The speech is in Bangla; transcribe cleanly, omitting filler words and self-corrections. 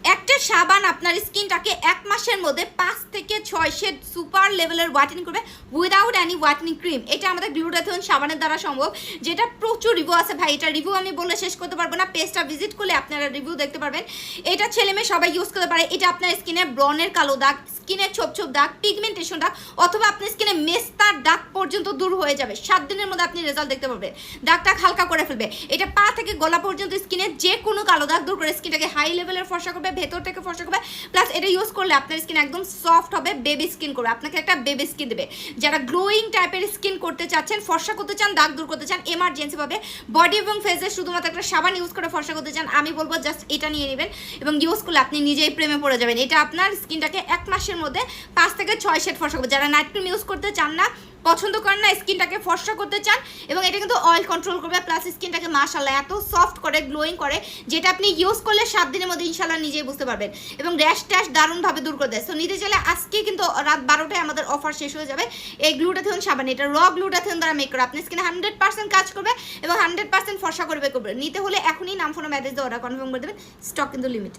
একটা সাবান আপনার স্কিনটাকে 1 মাসের মধ্যে 5 থেকে 6 শেড সুপার লেভেলের হোয়াইটেনিং করবে উইদাউট এনি হোয়াইটেনিং ক্রিম। এটা আমাদের গ্লুটাথিয়ন সাবানের দ্বারা সম্ভব, যেটা প্রচুর রিভিউ আছে ভাই। এটা রিভিউ আমি বলে শেষ করতে পারবো না, পেজটা ভিজিট করলে আপনারা রিভিউ দেখতে পারবেন। এটা ছেলে মেয়ে সবাই ইউজ করতে পারে। এটা আপনার স্কিনে ব্রনের কালো দাগ, স্কিনের ছোপ ছোপ দাগ, পিগমেন্টেশন দাগ, অথবা আপনার স্কিনে মেস্তার দাগ পর্যন্ত দূর হয়ে যাবে। 7 দিনের মধ্যে আপনি রেজাল্ট দেখতে পারবেন, দাগটা হালকা করে ফেলবে। এটা পা থেকে গলা পর্যন্ত স্কিনে যে কোনো কালো দাগ দূর করে স্কিনটাকে হাই লেভেলের ফর্সা করবে, ভেতর থেকে ফর্সা করবে। প্লাস এটা ইউজ করলে আপনার স্কিন একদম সফট হবে, বেবি স্কিন করবে, আপনাকে একটা বেবি স্কিন দেবে। যারা গ্লোয়িং টাইপের স্কিন করতে চাচ্ছেন, ফর্সা করতে চান, দাগ দূর করতে চান, এমার্জেন্সি ভাবে বডি এবং ফেসে শুধুমাত্র একটা সাবান ইউজ করে ফর্সা করতে চান, আমি বলবো জাস্ট এটা নিয়ে নেবেন এবং ইউজ করলে আপনি নিজেই প্রেমে পড়ে যাবেন। এটা আপনার স্কিনটাকে 1 মাসের মধ্যে 5 থেকে 6 শেড ফর্সা করবে। যারা নাইট ক্রিম ইউজ করতে চান না, পছন্দ করেন না, স্কিনটাকে ফর্সা করতে চান, এবং এটা কিন্তু অয়েল কন্ট্রোল করবে, প্লাস স্কিনটাকে মাশাআল্লাহ এত সফট করে, গ্লোয়িং করে, যেটা আপনি ইউজ করলে 7 দিনের মধ্যে ইনশাআল্লাহ নিজেই বুঝতে পারবেন। এবং র্যাশ ট্যাশ দারুণভাবে দূর করে দেয়। সো নিতে চাইলে আজকে কিন্তু রাত 12টায় আমাদের অফার শেষ হয়ে যাবে এই গ্লুটাথিয়ন সাবান। এটা র গ্লুটাথিয়ন দ্বারা মেক করা, আপনার স্কিনে 100% কাজ করবে এবং 100% ফর্সা করবে। নিতে হলে এখনই নাম ফোন ম্যারেজ দিয়ে অর্ডার কনফার্ম করে দেবেন। স্টক কিন্তু লিমিট।